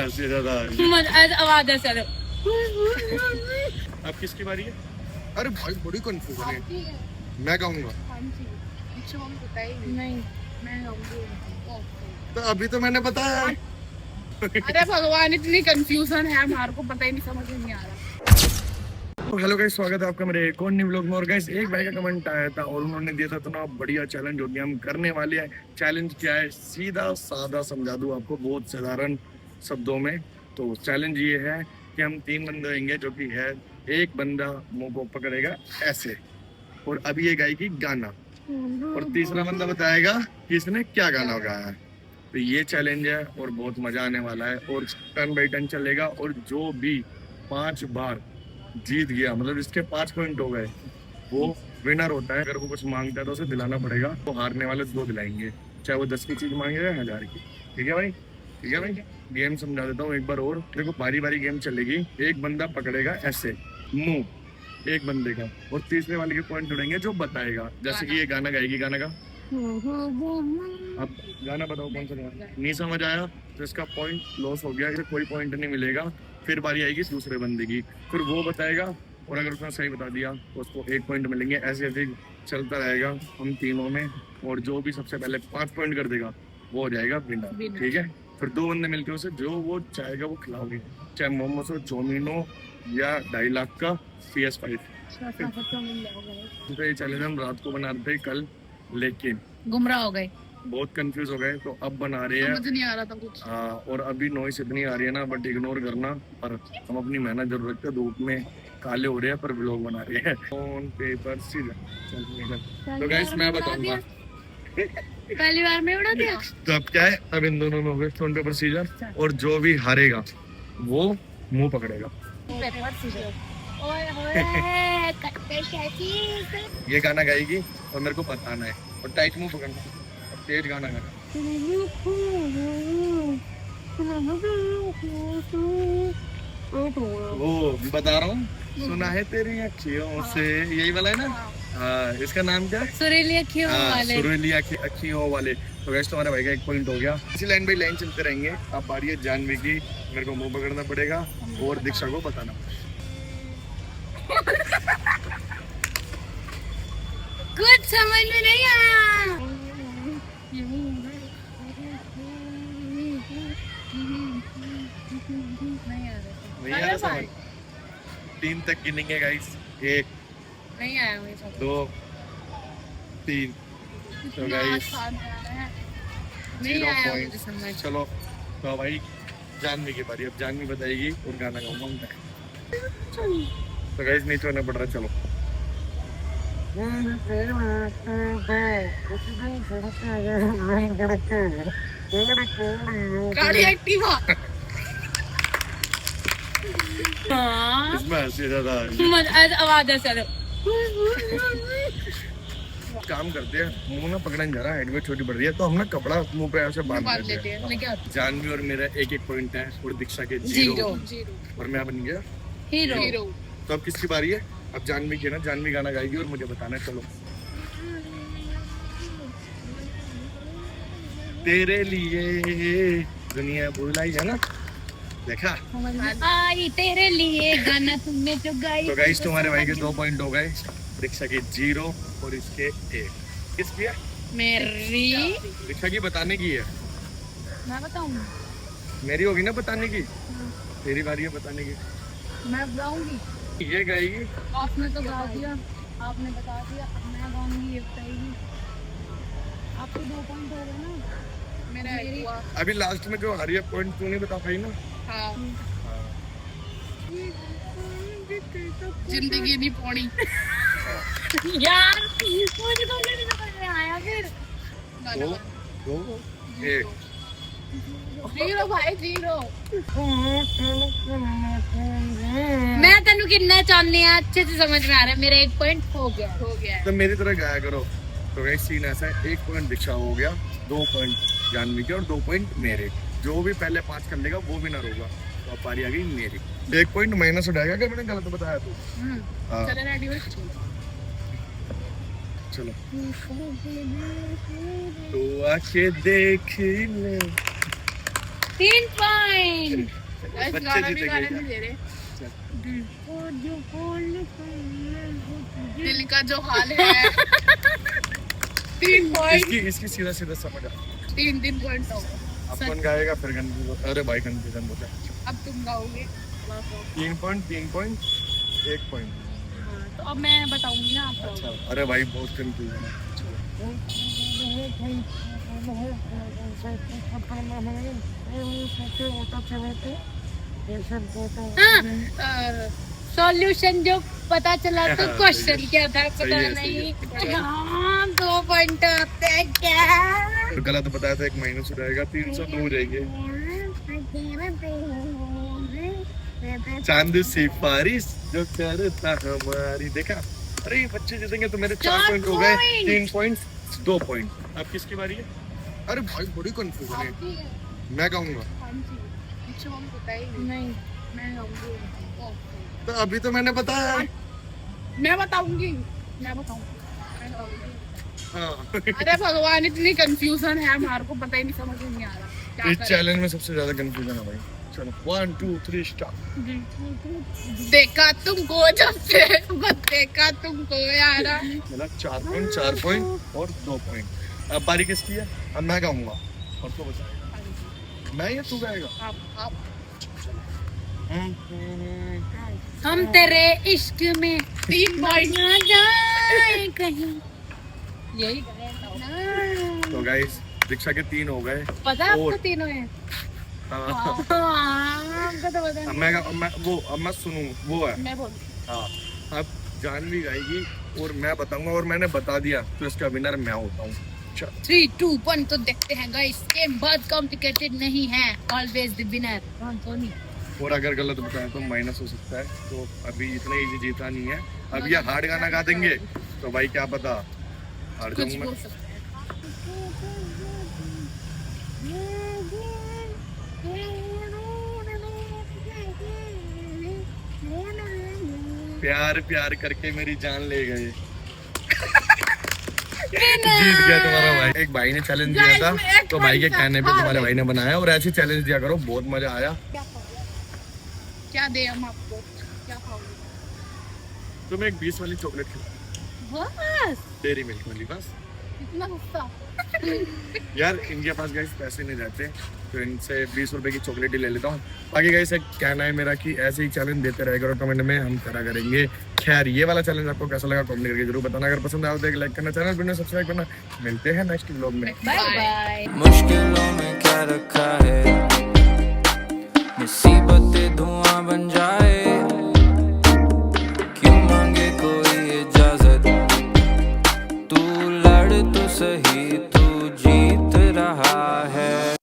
हंसी ज्यादा आवाज ऐसे अब किसकी बारी है? अरे भाई बड़ी कंफ्यूजन है। मैं गाऊंगा नहीं, मैं गाऊंगी। तो अभी तो मैंने बताया। अरे भगवान, इतनी कंफ्यूजन है, हमारे को पता ही नहीं, समझ नहीं आ रहा। हेलो गाइस, स्वागत है आपका मेरे एक और न्यू व्लॉग में। और गाइस, एक भाई का कमेंट आया था और उन्होंने दिया था इतना बढ़िया चैलेंज जो कि हम करने वाले हैं। चैलेंज क्या है, सीधा साधा समझा दूं आपको बहुत साधारण शब्दों में। तो चैलेंज ये है कि हम 3 बंदे होंगे, जो कि है एक बंदा मुंह को पकड़ेगा ऐसे और अभी ये गाएगी गाना, और तीसरा बंदा बताएगा कि इसने क्या गाना गाया है। तो ये चैलेंज है और बहुत मजा आने वाला है और टर्न बाई टर्न चलेगा। और जो भी 5 बार जीत गया, मतलब इसके 5 पॉइंट हो गए, वो विनर होता है। अगर वो कुछ मांगता है तो उसे दिलाना पड़ेगा। तो हारने वाले 2 दिलाएंगे, चाहे वो 10 की चीज मांगे या 1000 की। ठीक है भाई? ठीक है भाई। गेम समझा देता हूँ एक बार और। देखो, बारी बारी गेम चलेगी। एक बंदा पकड़ेगा ऐसे मुंह एक बंदे का, और तीसरे वाले के पॉइंट जुड़ेंगे जो बताएगा। जैसे कि ये गाना गाएगी, गाना का अब गाना बताओ कौन सा गाना। नहीं समझ आया तो इसका पॉइंट लॉस हो गया, इसे कोई पॉइंट नहीं मिलेगा। फिर बारी आएगी दूसरे बंदे की, फिर वो बताएगा, और अगर उसने सही बता दिया तो उसको 1 पॉइंट मिलेंगे। ऐसे ऐसे चलता रहेगा हम तीनों में, और जो भी सबसे पहले 5 पॉइंट कर देगा वो हो जाएगा विनर। ठीक है? फिर 2 बंदे मिलकर उसे जो वो चाहेगा वो खिलाओगे, चाहे मोमोस हो, चौमिनो या 2.5 लाख का PS5। तो ये चैलेंज हम रात को बना रहे थे कल, लेकिन गुमराह हो गए, बहुत कंफ्यूज हो गए, तो अब बना रहे हैं। समझ नहीं आ रहा था कुछ। हाँ, और अभी नॉइस इतनी आ रही है ना, बट इग्नोर करना। पर हम अपनी मेहनत जरूर रखते हैं, धूप में काले हो रहे हैं पर व्लॉग बना रहे हैं। Phone paper scissor. तो गाइस, मैं बताऊंगा पहली बार में उड़ा दिया। तो अब क्या है, अब इन दोनों में हो गए फोन पेपर सीजर, और जो भी हारेगा वो मुंह पकड़ेगा। Paper scissor. ओए होए, कट्टे कैसी। ये गाना गाएगी और मेरे को बताना है, और टाइट मुंह पकड़ना, और तेज गाना गाना। वो बता रहा हूँ, सुना है तेरी अखियों से, यही वाला है ना? हाँ, इसका नाम क्या है? सुरीली अखियों वाले। सुरीली अखियों वाले। तो वैसे तुम्हारे भाई का 1 पॉइंट हो गया। इसी लाइन बाई लाइन चलते रहेंगे। अब बारी है जानवी की। मेरे को मुंह पकड़ना पड़ेगा और दीक्षा को बताना पड़ेगा। कुछ समझ में नहीं आया। नहीं आया समझ? 3 तक गिनेंगे गाइस। 1 नहीं आया मुझे समझ। 2 3। तो गाइस, नहीं 0 आया पॉइंट। मुझे समझ। चलो तो भाई जानवी की बारी। अब जानवी बताएगी और गाना गाऊंगा मैं। तो गाइस, नीचे होना पड़ रहा है। चलो। गाड़ी एक्टिवा। हाँ, इसमें हंसी ज्यादा आ रही है। आवाज ऐसे काम करते हैं, मुंह ना पकड़ने जा रहा है, हेडवेट छोटी पड़ रही है, तो हम ना कपड़ा मुंह पे ऐसे बांध लेते हैं। जानवी और मेरा 1-1 पॉइंट है, और दीक्षा के 0, और मैं बन गया हीरो। तो अब किसकी बारी है? अब जानवी की ना। जानवी गाना गाएगी और मुझे बताना है। चलो। तेरे लिए दुनिया बुलाई है ना, देखा? आई तेरे लिए गाना तुमने जो गाई। तो गाइस, तुम्हारे भाई के 2 पॉइंट हो गए, दीक्षा के 0 और इसके 1। किसकी है? मेरी। दीक्षा की बताने की है। मैं बताऊं? मेरी होगी ना बताने की, तेरी बारी है बताने की। मैं गाऊंगी। ये गाएगी। आपने तो गा दिया, आपने बता दिया, अब मैं गाऊंगी, ये बताएगी। आपको 2 पॉइंट हो गए ना, मेरा अभी लास्ट में जो हारी है पॉइंट तू नहीं बता पाई ना। हाँ। जिंदगी नहीं पौड़ी यार, मुझे तो नहीं समझ में आया। फिर 2 2 1। 0 भाई 0। मैं तेनू कितना चाहनी है, अच्छे से समझ में आ रहा है। मेरा 1 पॉइंट हो गया। तो मेरी तरह गाया करो। तो गाइस, सीन ऐसा है, 1 पॉइंट दीक्षा हो गया, 2 पॉइंट जानवी के और 2 पॉइंट मेरे। जो भी पहले 5 कर लेगा वो विनर होगा। तो अब बारी आ गई मेरी। 1 पॉइंट माइनस हो जाएगा अगर मैंने गलत बताया तो। हाँ। चलो। तो आके देख ले 3 पॉइंट। बच्चे जीतेंगे क्या? दे रहे दिल दिल का जो हाल है 3 पॉइंट इसकी सीधा सीधा समझ आ 3 पॉइंट हो अब कौन गाएगा फिर कंफ्यूजन अरे भाई कंफ्यूजन होता है अब तुम गाओगे 3 पॉइंट 1 पॉइंट तो अब मैं बताऊंगी ना आपको। अच्छा अरे भाई बहुत कंफ्यूजन है सॉल्यूशन जो पता चला तो क्वेश्चन क्या था पता सही है, नहीं। हाँ 2 पॉइंट आते हैं क्या? तो गलत बताया था 1 माइनस हो जाएगा 302 हो जाएंगे चांद सिफारिश जो करता हमारी देखा अरे ये बच्चे जीतेंगे तो मेरे 4 4 पॉइंट हो गए point। 3 पॉइंट 2 पॉइंट अब किसकी बारी है अरे भाई बड़ी कंफ्यूजन है मैं कहूंगा नहीं मैं गाऊंगी तो अभी तो मैंने बताया मैं बताऊंगी मैं बताऊंगी हाँ अरे भगवान इतनी कंफ्यूजन है हमारे को पता ही नहीं समझ में नहीं आ रहा क्या इस करें। चैलेंज में सबसे ज्यादा कंफ्यूजन है भाई चलो 1 2 3 स्टार्ट देखा तुमको जब से बस देखा तुमको यारा मतलब 4 पॉइंट और 2 पॉइंट अब बारी किसकी है अब मैं गाऊंगा और तो बचा मैं या तू गाएगा आप हम तेरे इश्क में 3 पॉइंट ना जाए कहीं यही गाया तो गाइस दीक्षा के 3 हो गए पता है आपको और- तीनों हैं हाँ, आपको तो पता अब नहीं। मैं सुनूं वो है मैं बोल हाँ अब जानवी गाएगी और मैं बताऊंगा और मैंने बता दिया तो इसका विनर मैं होता हूँ चल 3 2 1 तो देखते हैं गाइस गेम बहुत कॉम्प्लिकेटेड नहीं है ऑलवेज द विनर सोनी और अगर गलत बताया तो माइनस हो सकता है तो अभी इतना इजी जीता नहीं है अब ये हार्ड गाना गा देंगे तो भाई क्या पता हार कुछ जाऊंगा बोल सकते हैं प्यार प्यार करके मेरी जान ले गए जीत गया तुम्हारा भाई एक भाई ने चैलेंज दिया Guys, था मैं एक तो भाई के point कहने पे हार तुम्हारे गई। भाई ने बनाया और ऐसे चैलेंज दिया करो बहुत मजा आया क्या दे हम आपको क्या खाओगे तुम एक 20 वाली चॉकलेट खिला बस डेयरी मिल्क वाली बस इतना सस्ता यार इनके पास गाइस पैसे नहीं रहते तो इनसे 20 रुपए की चॉकलेट ही ले लेता हूँ बाकी गाइस एक कहना है मेरा कि ऐसे ही चैलेंज देते रहे करो कमेंट में हम करा करेंगे खैर ये वाला चैलेंज आपको कैसा लगा कमेंट करके जरूर बताना अगर पसंद आया तो एक लाइक करना चैनल पर सब्सक्राइब करना मिलते हैं नेक्स्ट व्लॉग में बाय बाय मुश्किलों में क्या रखा है मुसीबतें धुआं बन जाए क्यों मांगे कोई इजाजत तू लड़ तो सही तू जीत रहा है